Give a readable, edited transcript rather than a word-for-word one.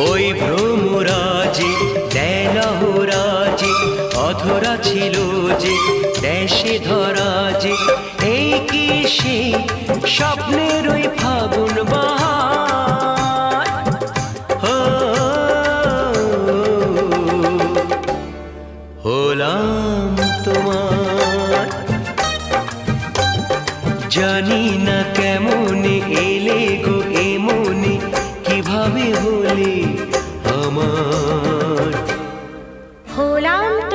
ওই ভ্রমরাজি দেলহরাজি অধরা ছিল যে দেশে ধরা যে এই কি সে স্বপ্নের ওই ফাগুন বাহার হলাম তোমার জানি না কেমনে এলে গো এমনে কিভাবে হলে আমার হলাম